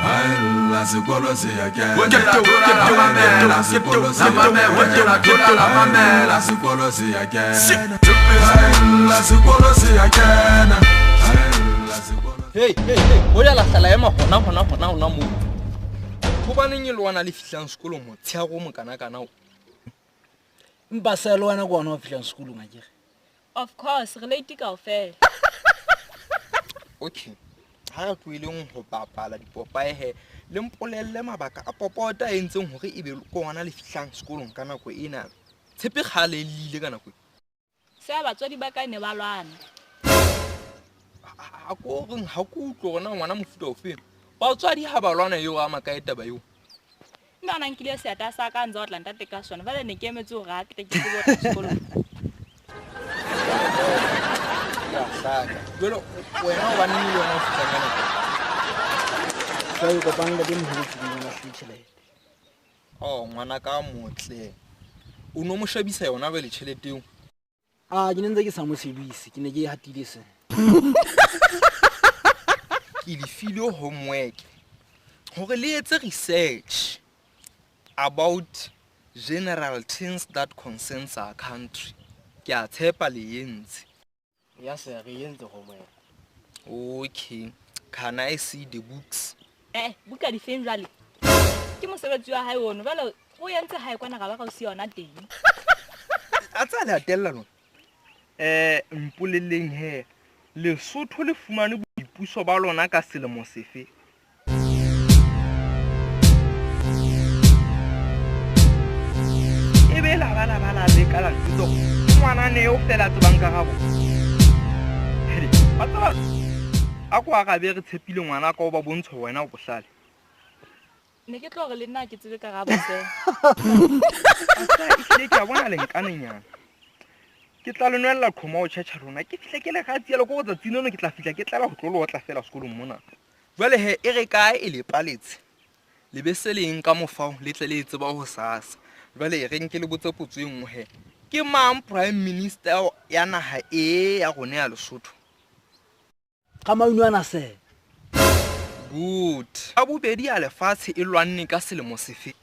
La sekolo se ya ke. La sekolo se ya ke. La sekolo se ya ke. Hey, o ya la sala ema hona mo. Go baneng le wana le fihlang sekolo mo tshago mo kana o. Mpa se le wana go wana o fihlang sekolong a kere. Of course, relate kaofela. Okay. Ha re tloileng ho bapala dipopae he le mpolelle mabaka a popota e ntseng hore ebe go wana le fihlang sekolong ka nako ena. Tshepe khale lile ka nako. Se batswadi ba ka ne ba lwana. A go reng ha go utlwa gona ngwana mofuta ofe. Batswadi ha ba lwana yo a makaeta ba yo. Nna nkile seata sa ka ntse o tla ntate ka sona vale ne ke emetse go ga ke ke go sekolong. Jolo wena o bane le wena o fitla kana. Sa go banga di mo hutse di na tšhelete. Oh ngwana ka motle. O no mo shabisa yona ba le tšhelete eo. Ke ne ntse ke sa mo sebise ke ne ke hatile se. Ke di file homework hore le etse research about general things that concerns our country. Ke a tshepa le yentse. Ya se re yentse homework. Okay, can I see the books? Buka di feng jwale. Ke mosebetsi wa hae ono vale o yentse hae kwana ga ba ka o se yona teng. A tsa le atella lona. Mpoleleng he Lesotho le fumane boipuso ba lona ka selemo sefe. Ebe la bala le kala ntso ngwana ne o fela tsebang ka gabo. Hele batla a kwa ga be re tshepile ngwana ka o ba bontsho wena o bohlale. Ne ke tlo re le nna ke tsebe ka ga botse. A ke a bona le nkanenyana. Ke tla le nwella khoma o tšhetša rona ke fihle ke le ga tsielo go tsa tsinono ke tla fihla ke tla ba go tlolo o tla fela sekolong mona. Jwale he e re kae e le paletse le be se leng ka mofao le tle le tseba ho sasa. Jwale e reng ke le botse potso e nngwe he ke mang prime minister ya naha e ya rona ya Lesotho? Ga maunwana se. Good. A bobedi a lefatshe e lwanne ka selemo sefe?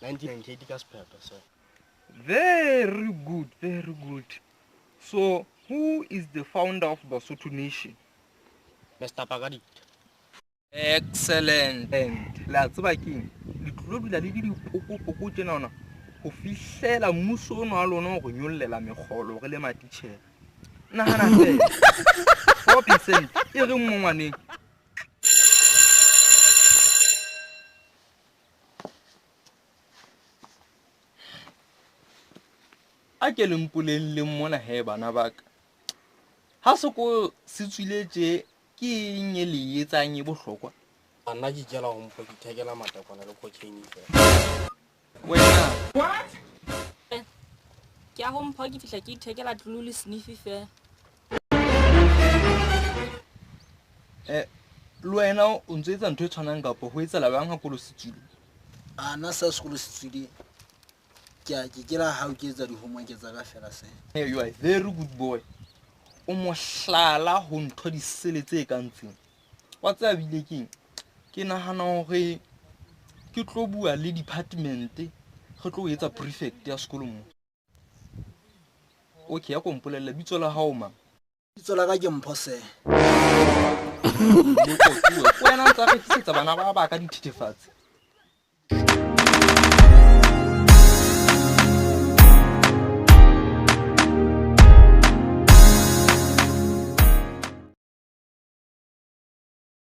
1998 ka sepheto se. Very good. So, who is the founder of the Lesotho nation? Mr. Pagadit. Excellent. La tseba keng le tlo dula le dipoko tsena ona go fihlela mmuso ono a lona go nyollela megolo re le matitšhere. Nahana fe 4% e re ngwaneng. A ke le mpolelle mona he bana baka. Ha soko se tswiletse ke eng e le etsang e bohlokwa? Nna ke kela go mpho ke thekela matakwana le cocaine fe. Wena What? Ke a ho mpho ke fihla ke ithekela tlulu le sniffy fe. Le wena o ntse etsa ntho e tshwanang kapo ho etsa la bang ha kolo se tswile? Ana sa sekolo se tswile. Ke kela ha o ke etsa di homework tsa ka fela se. Hey, you are a very good boy. O mohlala ho ntho di sele tse kantseng. Wa tsa bile keng? Ke nahana hore ke tlo bua le department re tlo etsa prefect ya sekolo mo. Okay, ya kompolella bitso la hao mang? Bitso la ka ke mpho se. Wena ntse re tsetsa bana ba ka dithethefatsi.